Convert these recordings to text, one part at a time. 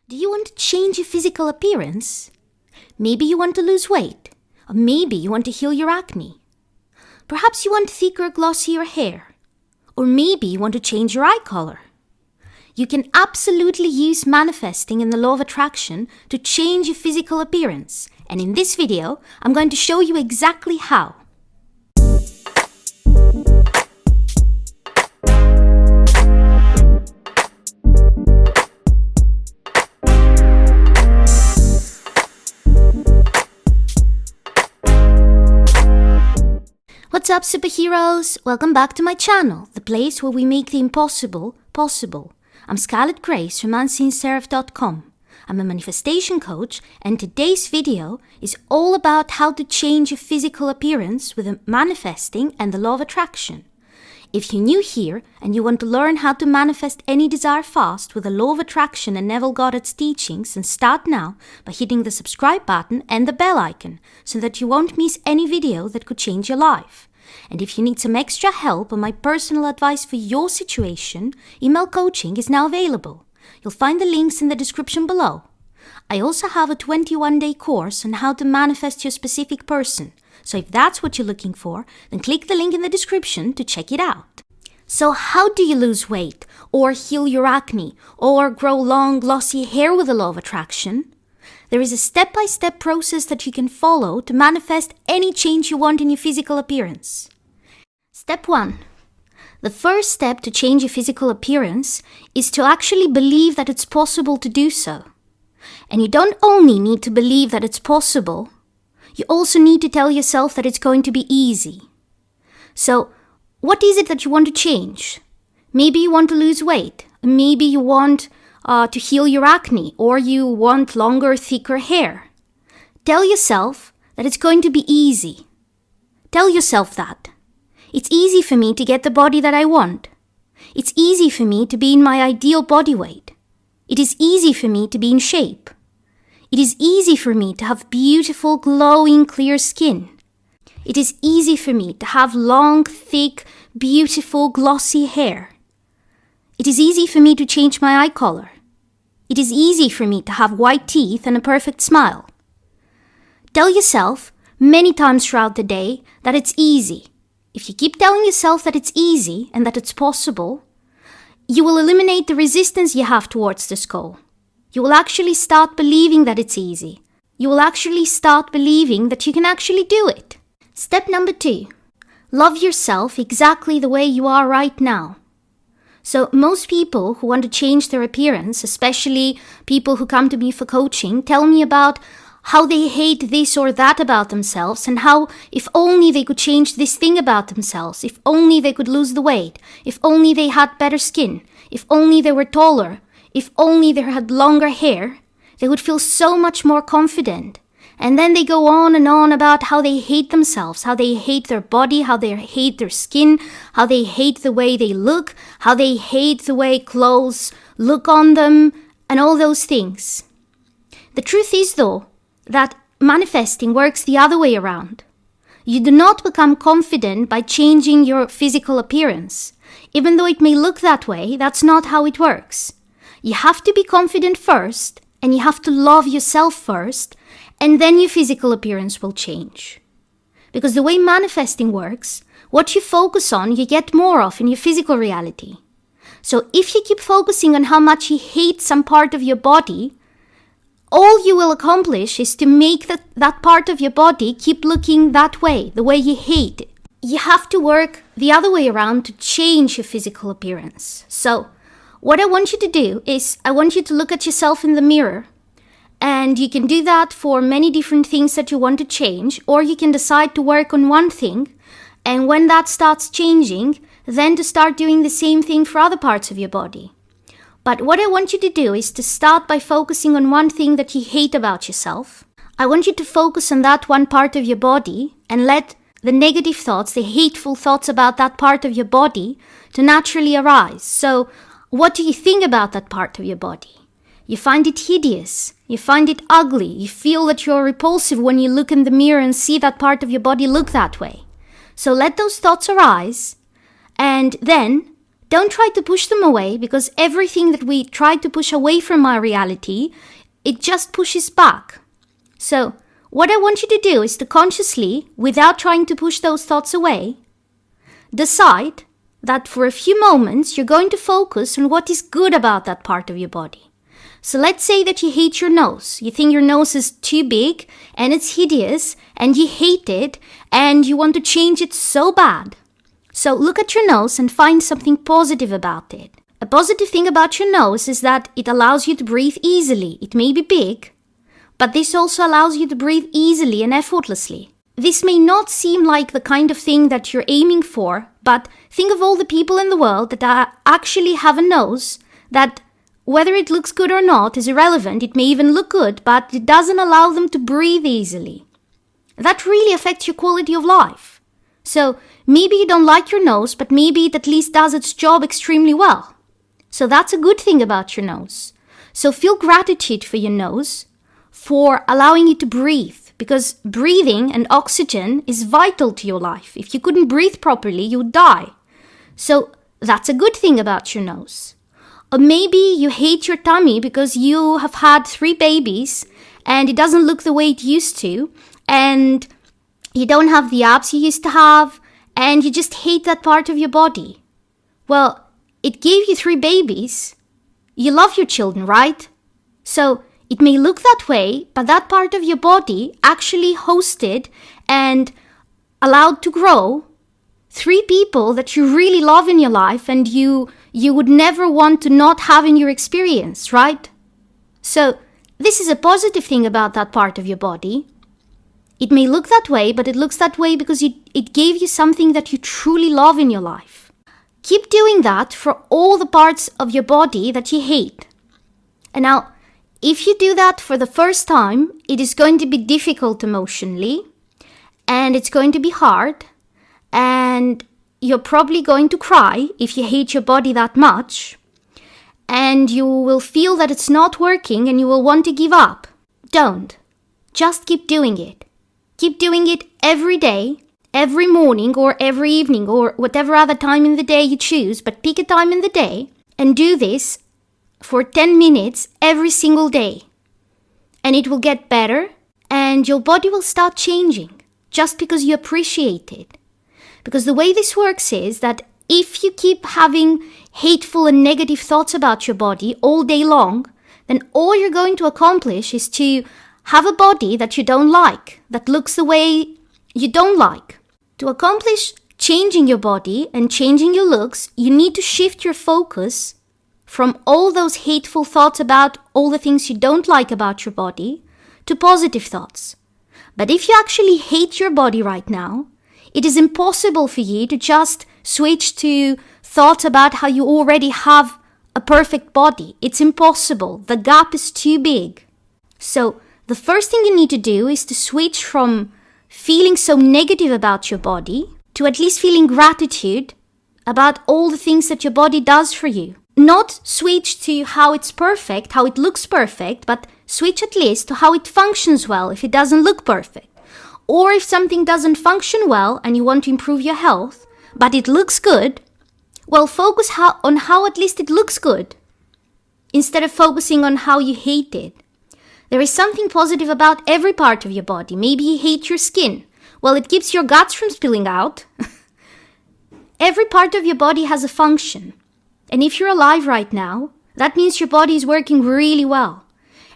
Do you want to change your physical appearance? Maybe you want to lose weight, or maybe you want to heal your acne. Perhaps you want thicker, glossier hair, or maybe you want to change your eye color. You can absolutely use manifesting and the law of attraction to change your physical appearance, and in this video, I'm going to show you exactly how. What's up, superheroes? Welcome back to my channel, the place where we make the impossible possible. I'm Scarlet Grace from Seraph.com. I'm a manifestation coach, and today's video is all about how to change your physical appearance with manifesting and the law of attraction. If you're new here and you want to learn how to manifest any desire fast with the law of attraction and Neville Goddard's teachings, then start now by hitting the subscribe button and the bell icon so that you won't miss any video that could change your life. And if you need some extra help or my personal advice for your situation, email coaching is now available. You'll find the links in the description below. I also have a 21-day course on how to manifest your specific person. So if that's what you're looking for, then click the link in the description to check it out. So how do you lose weight, or heal your acne, or grow long, glossy hair with the law of attraction? There is a step-by-step process that you can follow to manifest any change you want in your physical appearance. Step 1. The first step to change your physical appearance is to actually believe that it's possible to do so. And you don't only need to believe that it's possible, you also need to tell yourself that it's going to be easy. So, what is it that you want to change? Maybe you want to lose weight. Maybe you want to heal your acne, or you want longer, thicker hair. Tell yourself that it's going to be easy. Tell yourself that. It's easy for me to get the body that I want. It's easy for me to be in my ideal body weight. It is easy for me to be in shape. It is easy for me to have beautiful, glowing, clear skin. It is easy for me to have long, thick, beautiful, glossy hair. It is easy for me to change my eye color. It is easy for me to have white teeth and a perfect smile. Tell yourself many times throughout the day that it's easy. If you keep telling yourself that it's easy and that it's possible, you will eliminate the resistance you have towards this goal. You will actually start believing that it's easy. You will actually start believing that you can actually do it. Step number 2. Love yourself exactly the way you are right now. So most people who want to change their appearance, especially people who come to me for coaching, tell me about how they hate this or that about themselves, and how if only they could change this thing about themselves, if only they could lose the weight, if only they had better skin, if only they were taller, if only they had longer hair, they would feel so much more confident. And then they go on and on about how they hate themselves, how they hate their body, how they hate their skin, how they hate the way they look, how they hate the way clothes look on them, and all those things. The truth is, though, that manifesting works the other way around. You do not become confident by changing your physical appearance. Even though it may look that way, that's not how it works. You have to be confident first, and you have to love yourself first, and then your physical appearance will change. Because the way manifesting works, what you focus on, you get more of in your physical reality. So if you keep focusing on how much you hate some part of your body, all you will accomplish is to make that part of your body keep looking that way, the way you hate it. You have to work the other way around to change your physical appearance. So what I want you to do is I want you to look at yourself in the mirror. And you can do that for many different things that you want to change, or you can decide to work on one thing, and when that starts changing, then to start doing the same thing for other parts of your body. But what I want you to do is to start by focusing on one thing that you hate about yourself. I want you to focus on that one part of your body and let the negative thoughts, the hateful thoughts about that part of your body to naturally arise. So what do you think about that part of your body? You find it hideous. You find it ugly. You feel that you're repulsive when you look in the mirror and see that part of your body look that way. So let those thoughts arise, and then don't try to push them away, because everything that we try to push away from our reality, it just pushes back. So what I want you to do is to consciously, without trying to push those thoughts away, decide that for a few moments you're going to focus on what is good about that part of your body. So let's say that you hate your nose. You think your nose is too big and it's hideous and you hate it and you want to change it so bad. So look at your nose and find something positive about it. A positive thing about your nose is that it allows you to breathe easily. It may be big, but this also allows you to breathe easily and effortlessly. This may not seem like the kind of thing that you're aiming for, but think of all the people in the world that actually have a nose that, whether it looks good or not, is irrelevant. It may even look good, but it doesn't allow them to breathe easily. That really affects your quality of life. So maybe you don't like your nose, but maybe it at least does its job extremely well. So that's a good thing about your nose. So feel gratitude for your nose for allowing you to breathe, because breathing and oxygen is vital to your life. If you couldn't breathe properly, you would die. So that's a good thing about your nose. Or maybe you hate your tummy because you have had 3 babies and it doesn't look the way it used to, and you don't have the abs you used to have, and you just hate that part of your body. Well, it gave you 3 babies. You love your children, right? So it may look that way, but that part of your body actually hosted and allowed to grow 3 people that you really love in your life and you would never want to not have in your experience, right? So this is a positive thing about that part of your body. It may look that way, but it looks that way because it gave you something that you truly love in your life. Keep doing that for all the parts of your body that you hate. And now, if you do that for the first time, it is going to be difficult emotionally, and it's going to be hard, and you're probably going to cry if you hate your body that much, and you will feel that it's not working and you will want to give up. Don't. Just keep doing it. Keep doing it every day, every morning or every evening or whatever other time in the day you choose, but pick a time in the day and do this for 10 minutes every single day. And it will get better and your body will start changing just because you appreciate it. Because the way this works is that if you keep having hateful and negative thoughts about your body all day long, then all you're going to accomplish is to have a body that you don't like, that looks the way you don't like. To accomplish changing your body and changing your looks, you need to shift your focus from all those hateful thoughts about all the things you don't like about your body to positive thoughts. But if you actually hate your body right now, it is impossible for you to just switch to thoughts about how you already have a perfect body. It's impossible. The gap is too big. So the first thing you need to do is to switch from feeling so negative about your body to at least feeling gratitude about all the things that your body does for you. Not switch to how it's perfect, how it looks perfect, but switch at least to how it functions well if it doesn't look perfect. Or if something doesn't function well and you want to improve your health, but it looks good, well, focus on how at least it looks good, instead of focusing on how you hate it. There is something positive about every part of your body. Maybe you hate your skin. Well, it keeps your guts from spilling out. Every part of your body has a function. And if you're alive right now, that means your body is working really well.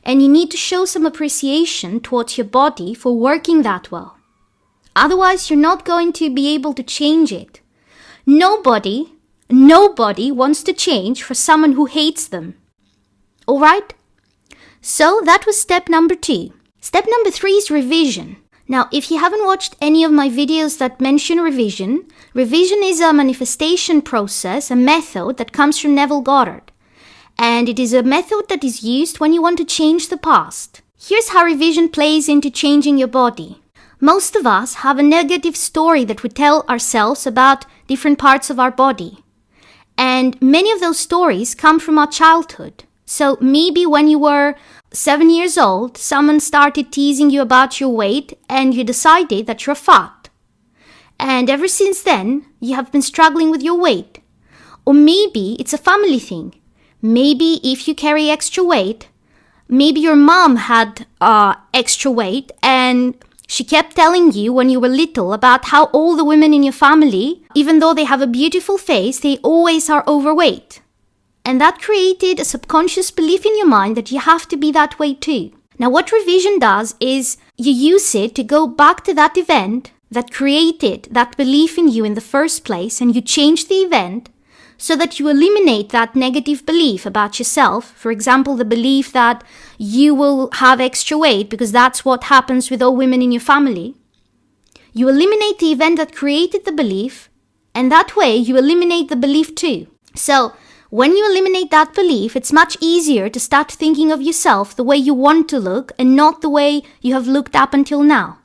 And you need to show some appreciation towards your body for working that well. Otherwise, you're not going to be able to change it. Nobody wants to change for someone who hates them. All right? So that was step number 2. Step number 3 is revision. Now, if you haven't watched any of my videos that mention revision is a manifestation process, a method that comes from Neville Goddard. And it is a method that is used when you want to change the past. Here's how revision plays into changing your body. Most of us have a negative story that we tell ourselves about different parts of our body. And many of those stories come from our childhood. So maybe when you were 7 years old, someone started teasing you about your weight and you decided that you're fat. And ever since then, you have been struggling with your weight. Or maybe it's a family thing. Maybe if you carry extra weight, maybe your mom had extra weight and she kept telling you when you were little about how all the women in your family, even though they have a beautiful face, they always are overweight. And that created a subconscious belief in your mind that you have to be that way too. Now, what revision does is you use it to go back to that event that created that belief in you in the first place, and you change the event so that you eliminate that negative belief about yourself. For example, the belief that you will have extra weight because that's what happens with all women in your family. You eliminate the event that created the belief, and that way you eliminate the belief too. So, when you eliminate that belief, it's much easier to start thinking of yourself the way you want to look and not the way you have looked up until now.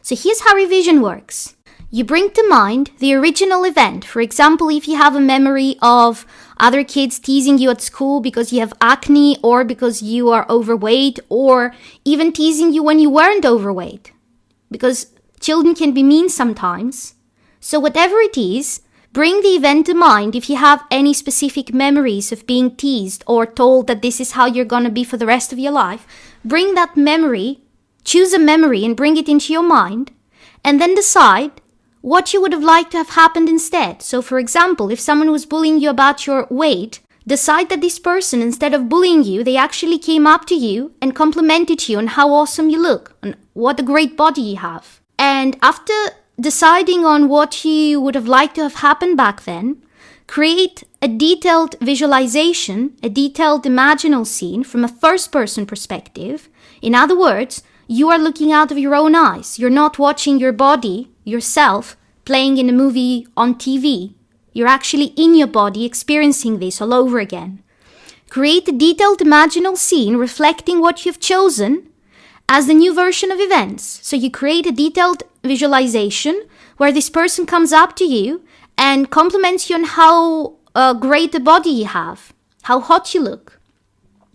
So here's how revision works. You bring to mind the original event. For example, if you have a memory of other kids teasing you at school because you have acne or because you are overweight, or even teasing you when you weren't overweight, because children can be mean sometimes. So whatever it is, bring the event to mind if you have any specific memories of being teased or told that this is how you're going to be for the rest of your life. Bring that memory, choose a memory and bring it into your mind, and then decide what you would have liked to have happened instead. So for example, if someone was bullying you about your weight, decide that this person, instead of bullying you, they actually came up to you and complimented you on how awesome you look and what a great body you have. And after deciding on what you would have liked to have happened back then, create a detailed visualization, a detailed imaginal scene from a first-person perspective. In other words, you are looking out of your own eyes. You're not watching your body, yourself, playing in a movie on TV. You're actually in your body experiencing this all over again. Create a detailed imaginal scene reflecting what you've chosen as the new version of events. So you create a detailed visualization where this person comes up to you and compliments you on how great a body you have, how hot you look.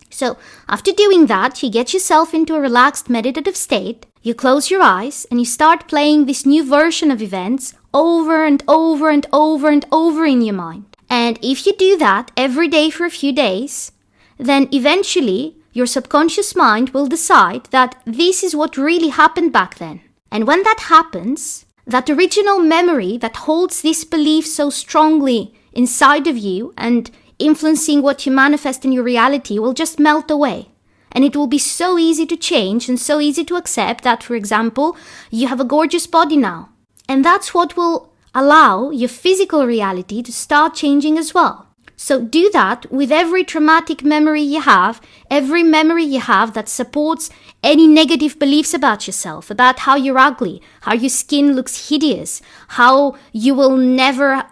So after doing that, you get yourself into a relaxed meditative state, you close your eyes and you start playing this new version of events over and over and over and over in your mind. And if you do that every day for a few days, then eventually your subconscious mind will decide that this is what really happened back then. And when that happens, that original memory that holds this belief so strongly inside of you and influencing what you manifest in your reality will just melt away. And it will be so easy to change and so easy to accept that, for example, you have a gorgeous body now. And that's what will allow your physical reality to start changing as well. So do that with every traumatic memory you have, every memory you have that supports any negative beliefs about yourself, about how you're ugly, how your skin looks hideous, how you will never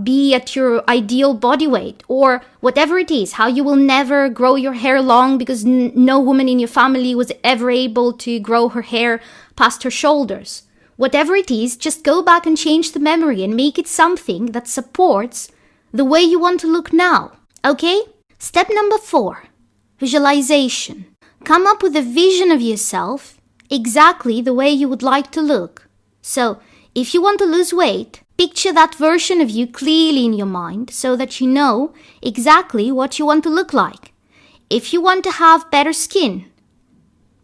be at your ideal body weight, or whatever it is, how you will never grow your hair long because no woman in your family was ever able to grow her hair past her shoulders. Whatever it is, just go back and change the memory and make it something that supports the way you want to look now, okay? Step number 4, visualization. Come up with a vision of yourself exactly the way you would like to look. So, if you want to lose weight, picture that version of you clearly in your mind so that you know exactly what you want to look like. If you want to have better skin,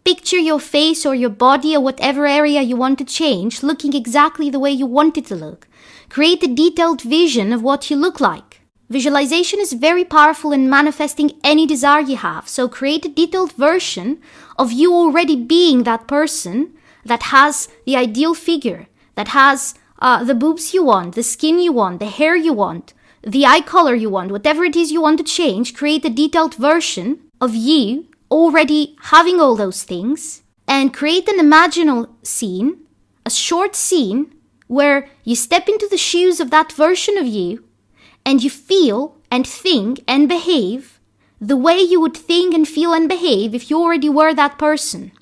picture your face or your body or whatever area you want to change looking exactly the way you want it to look. Create a detailed vision of what you look like. Visualization is very powerful in manifesting any desire you have. So create a detailed version of you already being that person that has the ideal figure, that has the boobs you want, the skin you want, the hair you want, the eye color you want, whatever it is you want to change. Create a detailed version of you already having all those things, and create an imaginal scene, a short scene, where you step into the shoes of that version of you and you feel and think and behave the way you would think and feel and behave if you already were that person.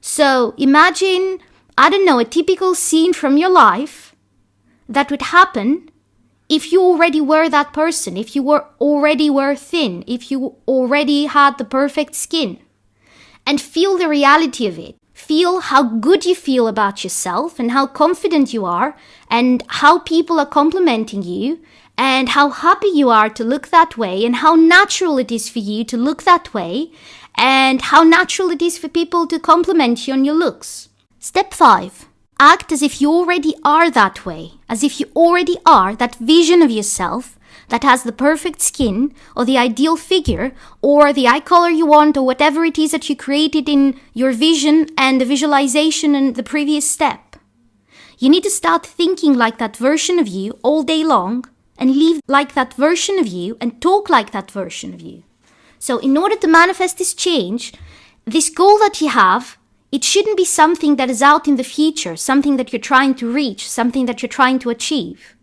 So imagine, I don't know, a typical scene from your life that would happen if you already were that person, if you already were thin, if you already had the perfect skin. And feel the reality of it. Feel how good you feel about yourself and how confident you are and how people are complimenting you and how happy you are to look that way, and how natural it is for you to look that way, and how natural it is for people to compliment you on your looks. Step 5. Act as if you already are that way, as if you already are that vision of yourself that has the perfect skin, or the ideal figure, or the eye color you want, or whatever it is that you created in your vision and the visualization in the previous step. You need to start thinking like that version of you all day long, and live like that version of you, and talk like that version of you. So in order to manifest this change, this goal that you have, it shouldn't be something that is out in the future, something that you're trying to reach, something that you're trying to achieve.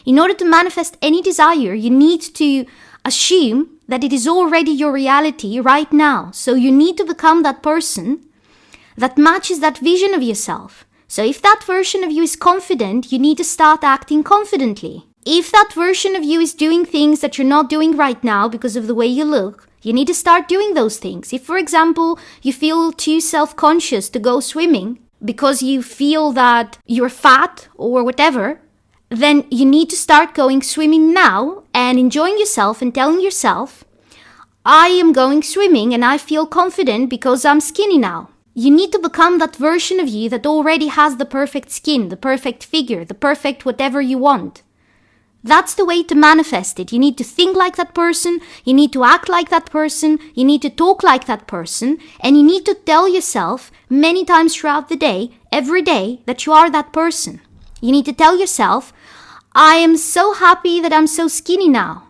In order to manifest any desire, you need to assume that it is already your reality right now. So you need to become that person that matches that vision of yourself. So if that version of you is confident, you need to start acting confidently. If that version of you is doing things that you're not doing right now because of the way you look, you need to start doing those things. If, for example, you feel too self-conscious to go swimming because you feel that you're fat or whatever, then you need to start going swimming now and enjoying yourself and telling yourself, I am going swimming and I feel confident because I'm skinny now. You need to become that version of you that already has the perfect skin, the perfect figure, the perfect whatever you want. That's the way to manifest it. You need to think like that person, you need to act like that person, you need to talk like that person, and you need to tell yourself many times throughout the day, every day, that you are that person. You need to tell yourself, I am so happy that I'm so skinny now.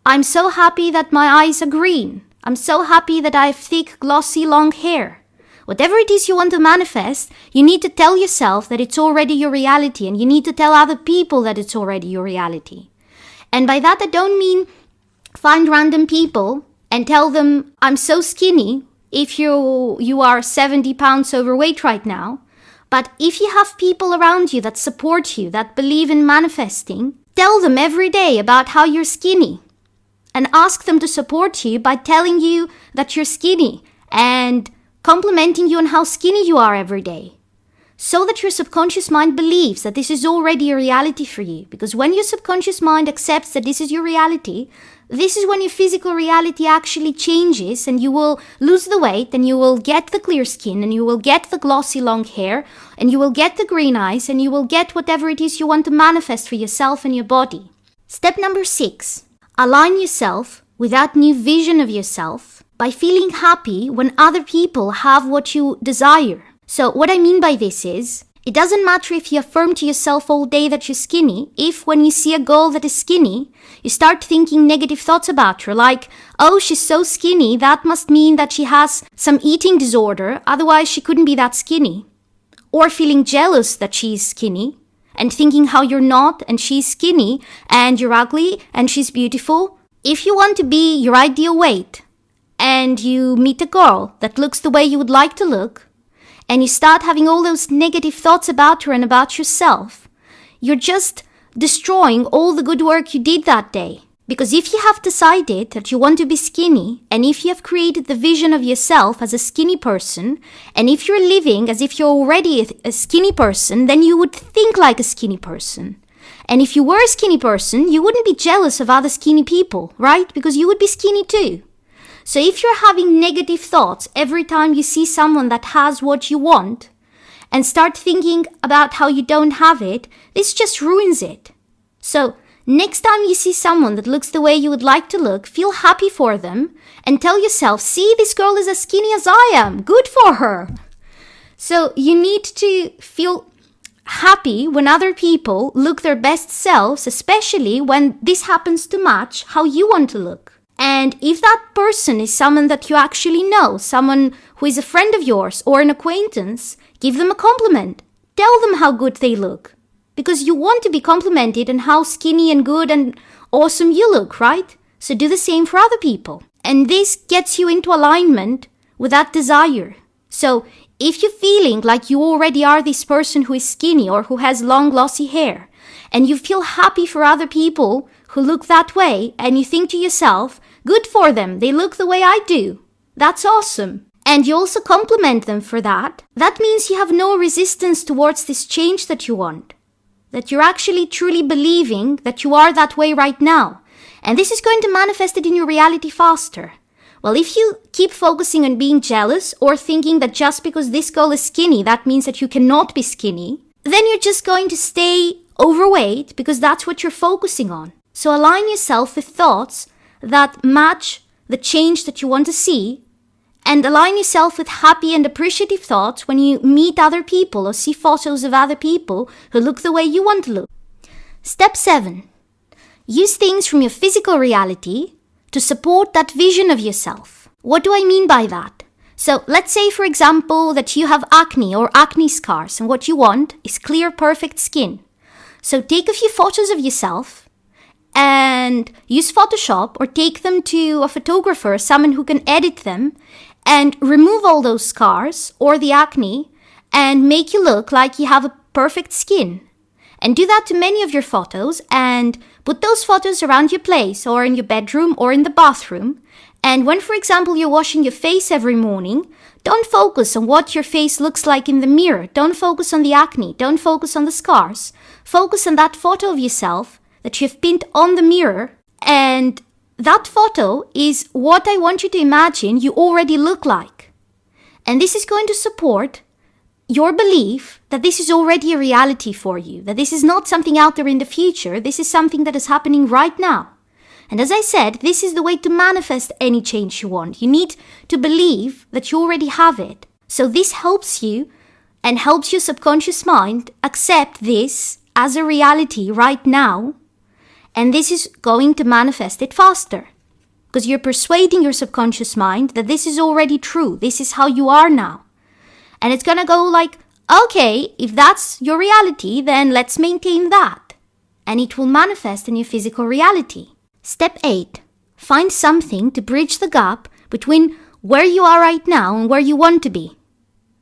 I'm so happy that my eyes are green. I'm so happy that I have thick, glossy, long hair. Whatever it is you want to manifest, you need to tell yourself that it's already your reality, and you need to tell other people that it's already your reality. And by that I don't mean find random people and tell them, I'm so skinny if you are 70 pounds overweight right now. But if you have people around you that support you, that believe in manifesting, tell them every day about how you're skinny. And ask them to support you by telling you that you're skinny and complimenting you on how skinny you are every day, so that your subconscious mind believes that this is already a reality for you. Because when your subconscious mind accepts that this is your reality, this is when your physical reality actually changes, and you will lose the weight, and you will get the clear skin, and you will get the glossy long hair, and you will get the green eyes, and you will get whatever it is you want to manifest for yourself and your body. Step number 6. Align yourself with that new vision of yourself by feeling happy when other people have what you desire. So what I mean by this is, it doesn't matter if you affirm to yourself all day that you're skinny, if when you see a girl that is skinny, you start thinking negative thoughts about her, like, oh, she's so skinny, that must mean that she has some eating disorder, otherwise she couldn't be that skinny. Or feeling jealous that she's skinny, and thinking how you're not, and she's skinny, and you're ugly, and she's beautiful. If you want to be your ideal weight, and you meet a girl that looks the way you would like to look, and you start having all those negative thoughts about her and about yourself, you're just destroying all the good work you did that day. Because if you have decided that you want to be skinny, and if you have created the vision of yourself as a skinny person, and if you're living as if you're already a skinny person, then you would think like a skinny person. And if you were a skinny person, you wouldn't be jealous of other skinny people, right? Because you would be skinny too. So if you're having negative thoughts every time you see someone that has what you want, and start thinking about how you don't have it, this just ruins it. So next time you see someone that looks the way you would like to look, feel happy for them and tell yourself, see, this girl is as skinny as I am. Good for her. So you need to feel happy when other people look their best selves, especially when this happens to match how you want to look. And if that person is someone that you actually know, someone who is a friend of yours or an acquaintance, give them a compliment. Tell them how good they look. Because you want to be complimented on how skinny and good and awesome you look, right? So do the same for other people. And this gets you into alignment with that desire. So if you're feeling like you already are this person who is skinny or who has long glossy hair, and you feel happy for other people who look that way, and you think to yourself, good for them, they look the way I do. That's awesome. And you also compliment them for that. That means you have no resistance towards this change that you want. that you're actually truly believing that you are that way right now. And this is going to manifest it in your reality faster. Well, if you keep focusing on being jealous or thinking that just because this girl is skinny, that means that you cannot be skinny, then you're just going to stay overweight because that's what you're focusing on. So align yourself with thoughts that match the change that you want to see, and align yourself with happy and appreciative thoughts when you meet other people or see photos of other people who look the way you want to look. Step 7. Use things from your physical reality to support that vision of yourself. What do I mean by that? So let's say, for example, that you have acne or acne scars, and what you want is clear, perfect skin. So take a few photos of yourself and use Photoshop, or take them to a photographer, someone who can edit them, and remove all those scars or the acne and make you look like you have a perfect skin. And do that to many of your photos, and put those photos around your place or in your bedroom or in the bathroom. And when, for example, you're washing your face every morning, don't focus on what your face looks like in the mirror. Don't focus on the acne. Don't focus on the scars. Focus on that photo of yourself that you've pinned on the mirror, and that photo is what I want you to imagine you already look like. And this is going to support your belief that this is already a reality for you, that this is not something out there in the future, this is something that is happening right now. And as I said, this is the way to manifest any change you want. You need to believe that you already have it. So this helps you and helps your subconscious mind accept this as a reality right now. And this is going to manifest it faster, because you're persuading your subconscious mind that this is already true. This is how you are now. And it's going to go like, okay, if that's your reality, then let's maintain that. And it will manifest in your physical reality. Step 8. Find something to bridge the gap between where you are right now and where you want to be.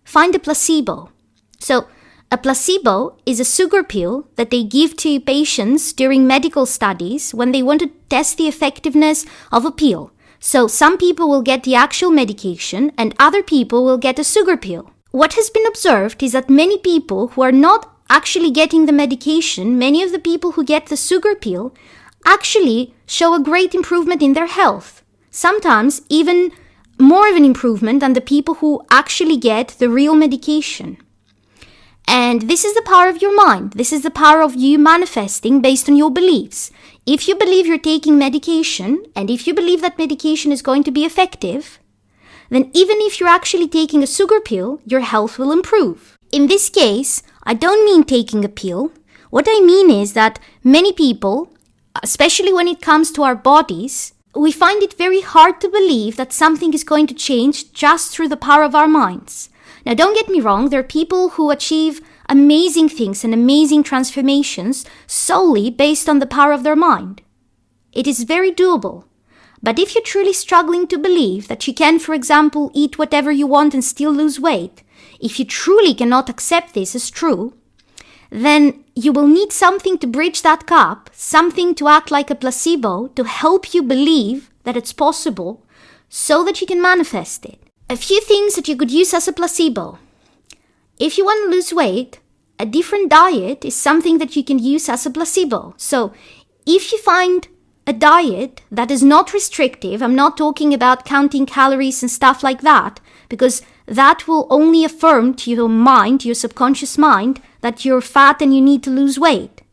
Find a placebo. So, a placebo is a sugar pill that they give to patients during medical studies when they want to test the effectiveness of a pill. So some people will get the actual medication and other people will get a sugar pill. What has been observed is that many people who are not actually getting the medication, many of the people who get the sugar pill, actually show a great improvement in their health. Sometimes even more of an improvement than the people who actually get the real medication. And this is the power of your mind. This is the power of you manifesting based on your beliefs. If you believe you're taking medication, and if you believe that medication is going to be effective, then even if you're actually taking a sugar pill, your health will improve. In this case, I don't mean taking a pill. What I mean is that many people, especially when it comes to our bodies, we find it very hard to believe that something is going to change just through the power of our minds. Now, don't get me wrong, there are people who achieve amazing things and amazing transformations solely based on the power of their mind. It is very doable. But if you're truly struggling to believe that you can, for example, eat whatever you want and still lose weight, if you truly cannot accept this as true, then you will need something to bridge that gap, something to act like a placebo to help you believe that it's possible so that you can manifest it. A few things that you could use as a placebo. If you want to lose weight, a different diet is something that you can use as a placebo. So if you find a diet that is not restrictive, I'm not talking about counting calories and stuff like that, because that will only affirm to your mind, your subconscious mind, that you're fat and you need to lose weight.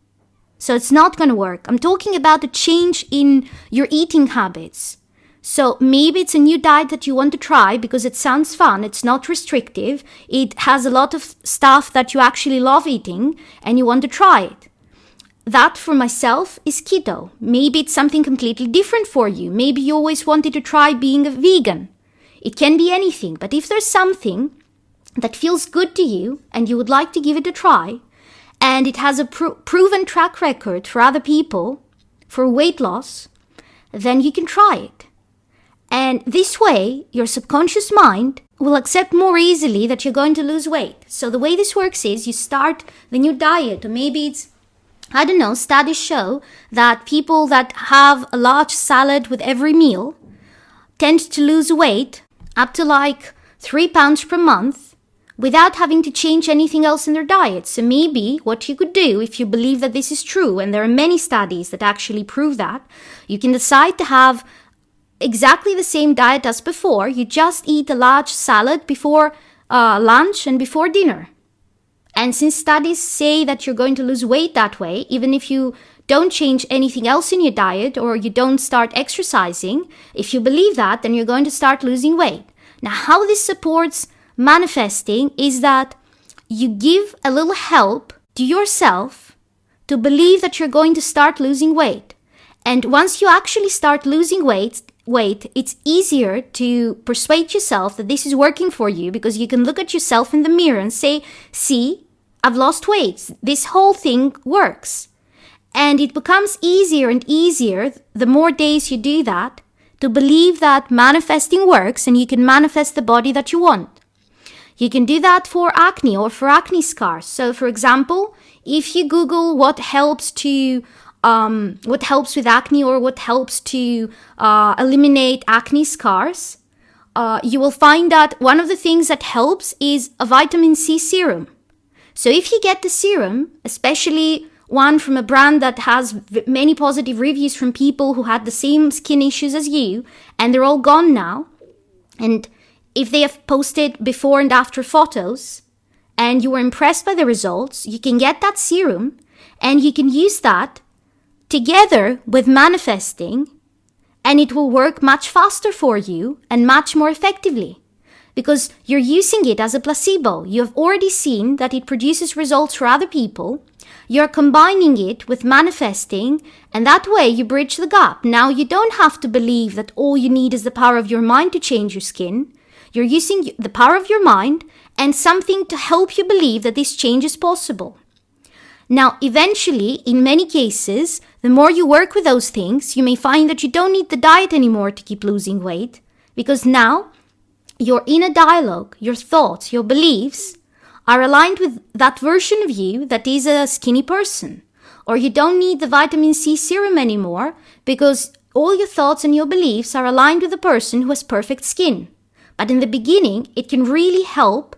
So it's not going to work. I'm talking about a change in your eating habits. So maybe it's a new diet that you want to try because it sounds fun, it's not restrictive, it has a lot of stuff that you actually love eating and you want to try it. That for myself is keto. Maybe it's something completely different for you. Maybe you always wanted to try being a vegan. It can be anything, but if there's something that feels good to you and you would like to give it a try, and it has a proven track record for other people for weight loss, then you can try it. And this way, your subconscious mind will accept more easily that you're going to lose weight. So the way this works is you start the new diet, or maybe it's, I don't know, studies show that people that have a large salad with every meal tend to lose weight up to like 3 pounds per month without having to change anything else in their diet. So maybe what you could do, if you believe that this is true, and there are many studies that actually prove that, you can decide to have exactly the same diet as before. You just eat a large salad before lunch and before dinner. And since studies say that you're going to lose weight that way, even if you don't change anything else in your diet or you don't start exercising, if you believe that, then you're going to start losing weight. Now, how this supports manifesting is that you give a little help to yourself to believe that you're going to start losing weight. And once you actually start losing weight, it's easier to persuade yourself that this is working for you, because you can look at yourself in the mirror and say, see, I've lost weight. This whole thing works. And it becomes easier and easier the more days you do that to believe that manifesting works and you can manifest the body that you want. You can do that for acne or for acne scars. So, for example, if you Google what helps with acne or what helps to eliminate acne scars, you will find that one of the things that helps is a vitamin C serum. So if you get the serum, especially one from a brand that has many positive reviews from people who had the same skin issues as you, and they're all gone now, and if they have posted before and after photos, and you were impressed by the results, you can get that serum, and you can use that together with manifesting, and it will work much faster for you and much more effectively. Because you're using it as a placebo. You have already seen that it produces results for other people. You're combining it with manifesting, and that way you bridge the gap. Now you don't have to believe that all you need is the power of your mind to change your skin. You're using the power of your mind and something to help you believe that this change is possible. Now, eventually, in many cases, the more you work with those things, you may find that you don't need the diet anymore to keep losing weight, because now your inner dialogue, your thoughts, your beliefs are aligned with that version of you that is a skinny person. Or you don't need the vitamin C serum anymore because all your thoughts and your beliefs are aligned with the person who has perfect skin. But in the beginning, it can really help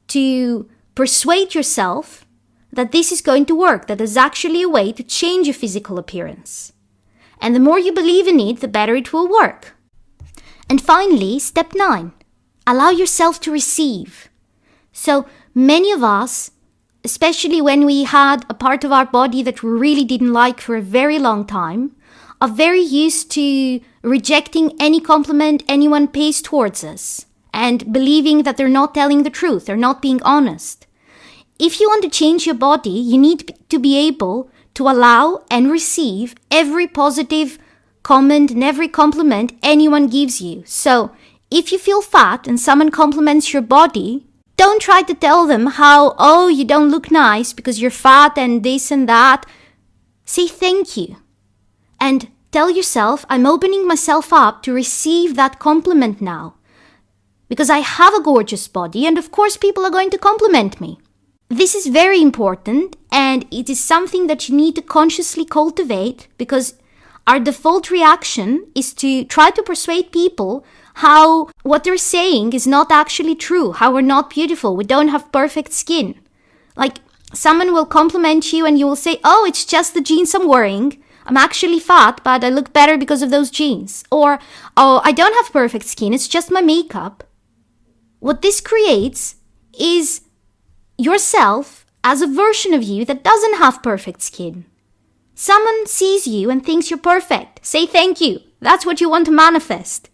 to persuade yourself that this is going to work, that there's actually a way to change your physical appearance. And the more you believe in it, the better it will work. And finally, step 9. Allow yourself to receive. So many of us, especially when we had a part of our body that we really didn't like for a very long time, are very used to rejecting any compliment anyone pays towards us and believing that they're not telling the truth, they're not being honest. If you want to change your body, you need to be able to allow and receive every positive comment and every compliment anyone gives you. So if you feel fat and someone compliments your body, don't try to tell them how, oh, you don't look nice because you're fat and this and that. Say thank you. And tell yourself, I'm opening myself up to receive that compliment now. Because I have a gorgeous body and of course people are going to compliment me. This is very important and it is something that you need to consciously cultivate, because our default reaction is to try to persuade people how what they're saying is not actually true, how we're not beautiful, we don't have perfect skin. Like, someone will compliment you and you will say, oh, it's just the jeans I'm wearing. I'm actually fat, but I look better because of those jeans. Or, oh, I don't have perfect skin, it's just my makeup. What this creates is yourself as a version of you that doesn't have perfect skin. Someone sees you and thinks you're perfect. Say thank you. That's what you want to manifest.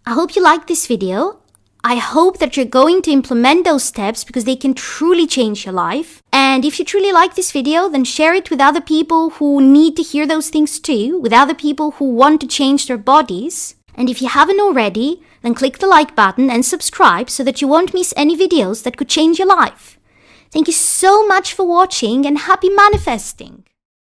I hope you liked this video. I hope that you're going to implement those steps because they can truly change your life. And if you truly like this video, then share it with other people who need to hear those things too, with other people who want to change their bodies. And if you haven't already, then click the like button and subscribe so that you won't miss any videos that could change your life. Thank you so much for watching and happy manifesting!